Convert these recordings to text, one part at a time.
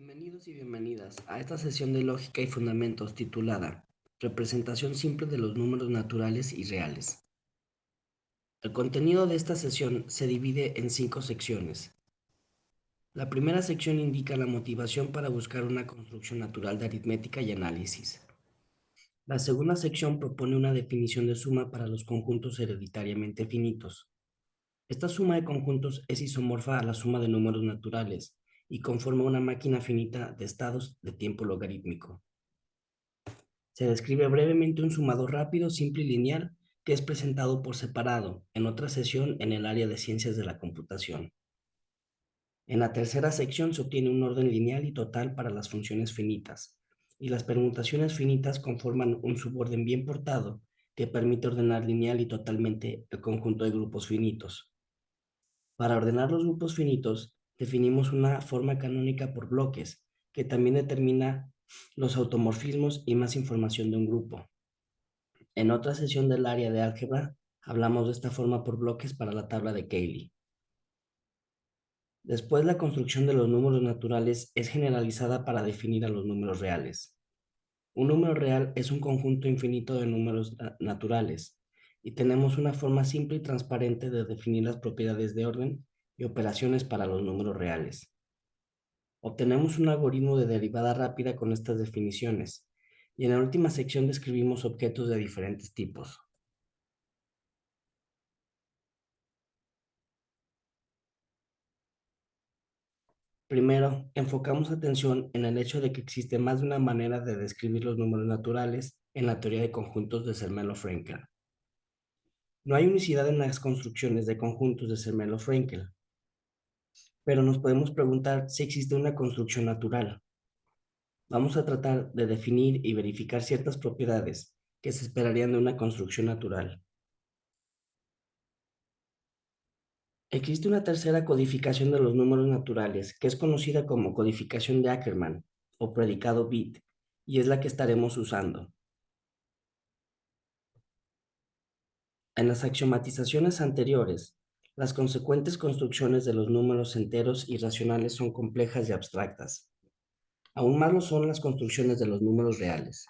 Bienvenidos y bienvenidas a esta sesión de lógica y fundamentos titulada Representación simple de los números naturales y reales. El contenido de esta sesión se divide en 5 secciones. La primera sección indica la motivación para buscar una construcción natural de aritmética y análisis. La segunda sección propone una definición de suma para los conjuntos hereditariamente finitos. Esta suma de conjuntos es isomorfa a la suma de números naturales y conforma una máquina finita de estados de tiempo logarítmico. Se describe brevemente un sumador rápido, simple y lineal que es presentado por separado en otra sesión en el área de ciencias de la computación. En la tercera sección se obtiene un orden lineal y total para las funciones finitas, y las permutaciones finitas conforman un suborden bien portado que permite ordenar lineal y totalmente el conjunto de grupos finitos. Para ordenar los grupos finitos, definimos una forma canónica por bloques, que también determina los automorfismos y más información de un grupo. En otra sesión del área de álgebra, hablamos de esta forma por bloques para la tabla de Cayley. Después, la construcción de los números naturales es generalizada para definir a los números reales. Un número real es un conjunto infinito de números naturales, y tenemos una forma simple y transparente de definir las propiedades de orden y operaciones para los números reales. Obtenemos un algoritmo de derivada rápida con estas definiciones, y en la última sección describimos objetos de diferentes tipos. Primero, enfocamos atención en el hecho de que existe más de una manera de describir los números naturales en la teoría de conjuntos de Zermelo-Fraenkel. No hay unicidad en las construcciones de conjuntos de Zermelo-Fraenkel, pero nos podemos preguntar si existe una construcción natural. Vamos a tratar de definir y verificar ciertas propiedades que se esperarían de una construcción natural. Existe una tercera codificación de los números naturales que es conocida como codificación de Ackermann o predicado bit, y es la que estaremos usando. En las axiomatizaciones anteriores, las consecuentes construcciones de los números enteros y racionales son complejas y abstractas. Aún más lo son las construcciones de los números reales.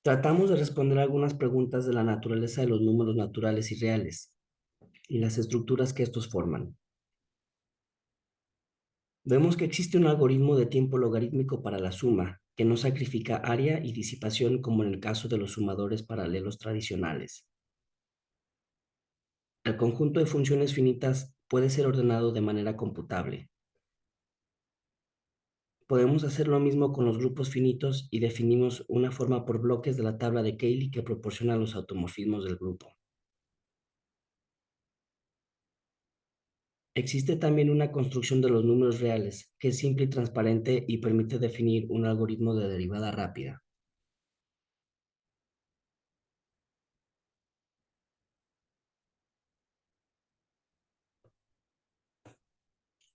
Tratamos de responder algunas preguntas de la naturaleza de los números naturales y reales y las estructuras que estos forman. Vemos que existe un algoritmo de tiempo logarítmico para la suma, que no sacrifica área y disipación como en el caso de los sumadores paralelos tradicionales. El conjunto de funciones finitas puede ser ordenado de manera computable. Podemos hacer lo mismo con los grupos finitos y definimos una forma por bloques de la tabla de Cayley que proporciona los automorfismos del grupo. Existe también una construcción de los números reales, que es simple y transparente y permite definir un algoritmo de derivada rápida.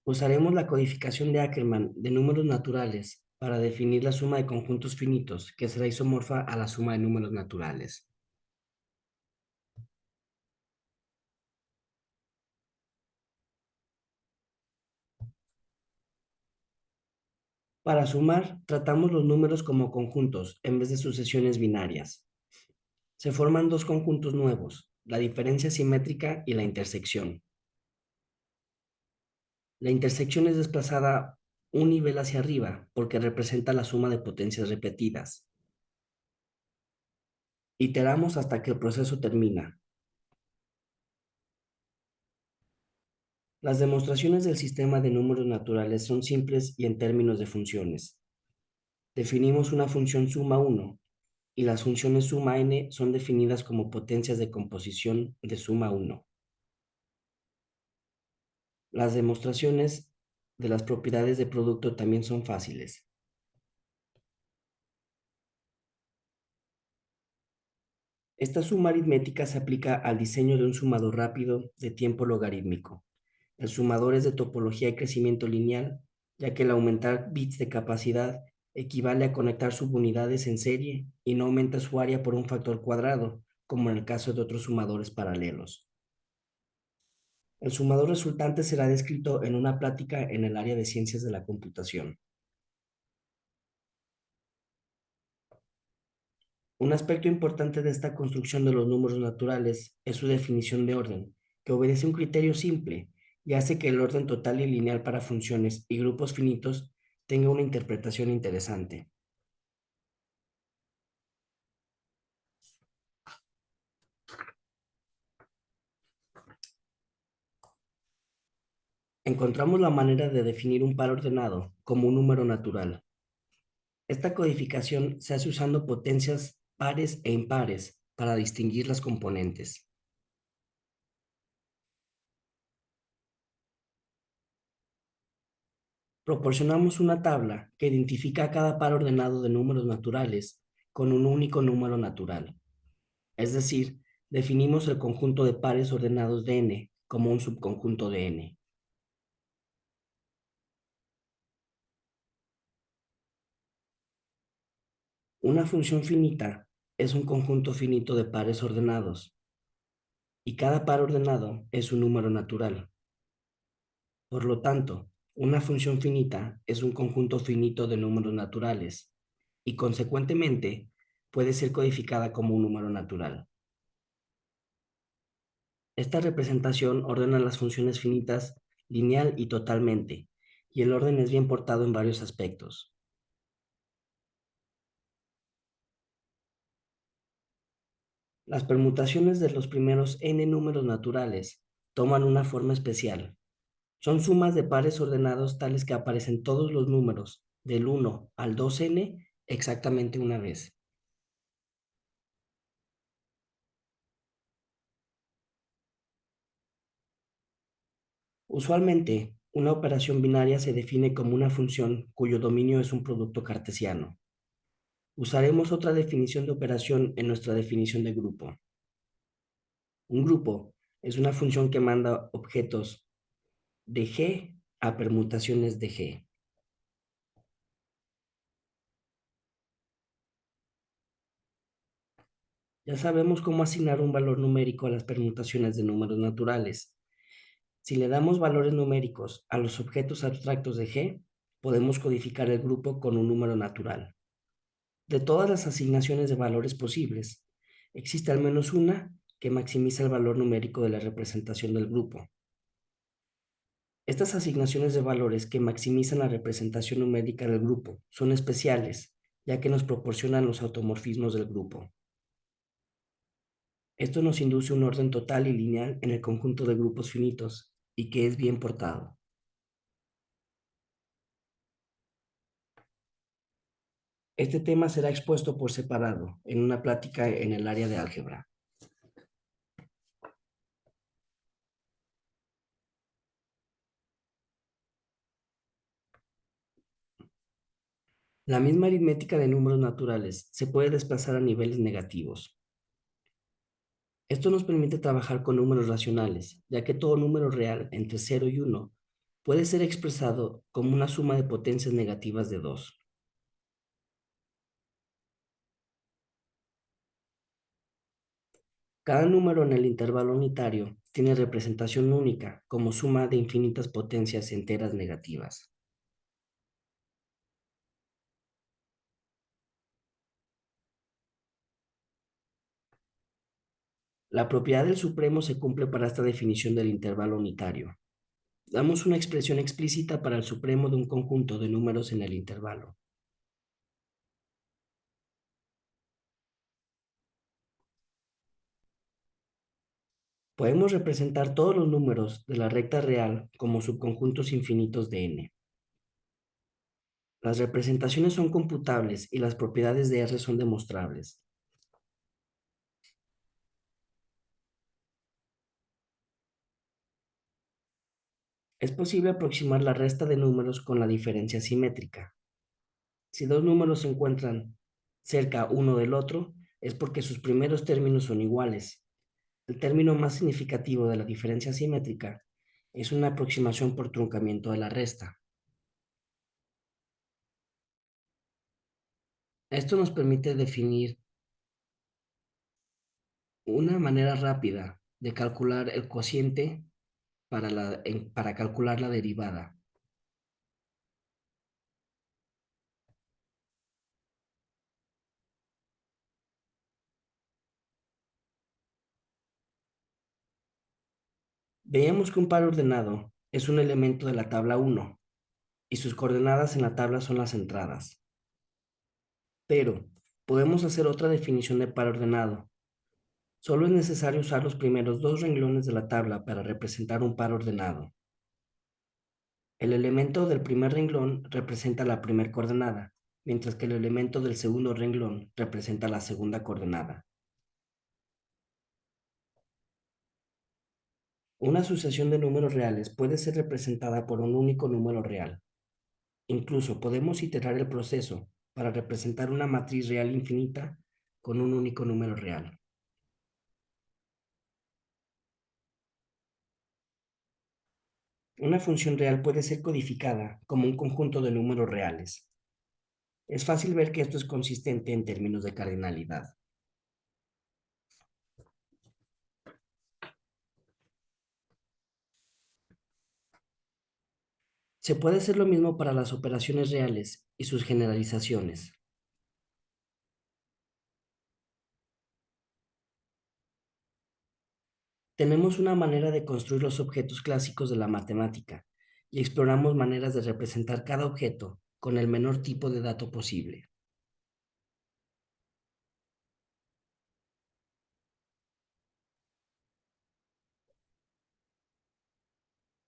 Usaremos la codificación de Ackermann de números naturales para definir la suma de conjuntos finitos, que será isomorfa a la suma de números naturales. Para sumar, tratamos los números como conjuntos en vez de sucesiones binarias. Se forman dos conjuntos nuevos, la diferencia simétrica y la intersección. La intersección es desplazada un nivel hacia arriba porque representa la suma de potencias repetidas. Iteramos hasta que el proceso termina. Las demostraciones del sistema de números naturales son simples y en términos de funciones. Definimos una función suma 1 y las funciones suma n son definidas como potencias de composición de suma 1. Las demostraciones de las propiedades de producto también son fáciles. Esta suma aritmética se aplica al diseño de un sumador rápido de tiempo logarítmico. El sumador es de topología y crecimiento lineal, ya que el aumentar bits de capacidad equivale a conectar subunidades en serie y no aumenta su área por un factor cuadrado, como en el caso de otros sumadores paralelos. El sumador resultante será descrito en una plática en el área de ciencias de la computación. Un aspecto importante de esta construcción de los números naturales es su definición de orden, que obedece un criterio simple y hace que el orden total y lineal para funciones y grupos finitos tenga una interpretación interesante. Encontramos la manera de definir un par ordenado como un número natural. Esta codificación se hace usando potencias pares e impares para distinguir las componentes. Proporcionamos una tabla que identifica a cada par ordenado de números naturales con un único número natural. Es decir, definimos el conjunto de pares ordenados de n como un subconjunto de n. Una función finita es un conjunto finito de pares ordenados y cada par ordenado es un número natural. Por lo tanto, una función finita es un conjunto finito de números naturales y, consecuentemente, puede ser codificada como un número natural. Esta representación ordena las funciones finitas lineal y totalmente, y el orden es bien portado en varios aspectos. Las permutaciones de los primeros n números naturales toman una forma especial. Son sumas de pares ordenados tales que aparecen todos los números del 1 al 2n exactamente una vez. Usualmente, una operación binaria se define como una función cuyo dominio es un producto cartesiano. Usaremos otra definición de operación en nuestra definición de grupo. Un grupo es una función que manda objetos de G a permutaciones de G. Ya sabemos cómo asignar un valor numérico a las permutaciones de números naturales. Si le damos valores numéricos a los objetos abstractos de G, podemos codificar el grupo con un número natural. De todas las asignaciones de valores posibles, existe al menos una que maximiza el valor numérico de la representación del grupo. Estas asignaciones de valores que maximizan la representación numérica del grupo son especiales, ya que nos proporcionan los automorfismos del grupo. Esto nos induce un orden total y lineal en el conjunto de grupos finitos y que es bien portado. Este tema será expuesto por separado en una plática en el área de álgebra. La misma aritmética de números naturales se puede desplazar a niveles negativos. Esto nos permite trabajar con números racionales, ya que todo número real entre 0 y 1 puede ser expresado como una suma de potencias negativas de 2. Cada número en el intervalo unitario tiene representación única como suma de infinitas potencias enteras negativas. La propiedad del supremo se cumple para esta definición del intervalo unitario. Damos una expresión explícita para el supremo de un conjunto de números en el intervalo. Podemos representar todos los números de la recta real como subconjuntos infinitos de n. Las representaciones son computables y las propiedades de R son demostrables. Es posible aproximar la resta de números con la diferencia simétrica. Si dos números se encuentran cerca uno del otro, es porque sus primeros términos son iguales. El término más significativo de la diferencia simétrica es una aproximación por truncamiento de la resta. Esto nos permite definir una manera rápida de calcular el cociente para calcular la derivada. Veamos que un par ordenado es un elemento de la tabla 1 y sus coordenadas en la tabla son las entradas. Pero podemos hacer otra definición de par ordenado. Solo es necesario usar los primeros dos renglones de la tabla para representar un par ordenado. El elemento del primer renglón representa la primera coordenada, mientras que el elemento del segundo renglón representa la segunda coordenada. Una sucesión de números reales puede ser representada por un único número real. Incluso podemos iterar el proceso para representar una matriz real infinita con un único número real. Una función real puede ser codificada como un conjunto de números reales. Es fácil ver que esto es consistente en términos de cardinalidad. Se puede hacer lo mismo para las operaciones reales y sus generalizaciones. Tenemos una manera de construir los objetos clásicos de la matemática y exploramos maneras de representar cada objeto con el menor tipo de dato posible.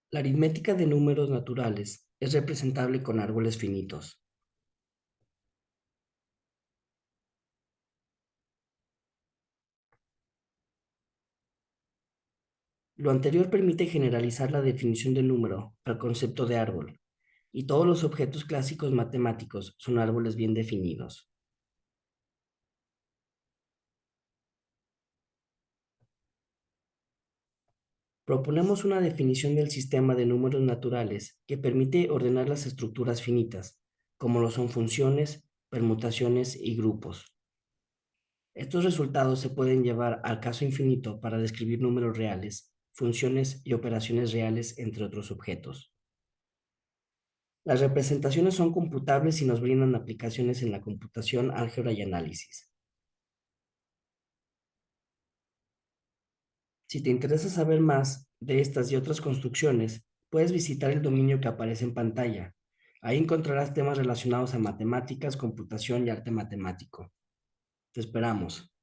La aritmética de números naturales es representable con árboles finitos. Lo anterior permite generalizar la definición de número al concepto de árbol, y todos los objetos clásicos matemáticos son árboles bien definidos. Proponemos una definición del sistema de números naturales que permite ordenar las estructuras finitas, como lo son funciones, permutaciones y grupos. Estos resultados se pueden llevar al caso infinito para describir números reales, funciones y operaciones reales entre otros objetos. Las representaciones son computables y nos brindan aplicaciones en la computación, álgebra y análisis. Si te interesa saber más de estas y otras construcciones, puedes visitar el dominio que aparece en pantalla. Ahí encontrarás temas relacionados a matemáticas, computación y arte matemático. Te esperamos.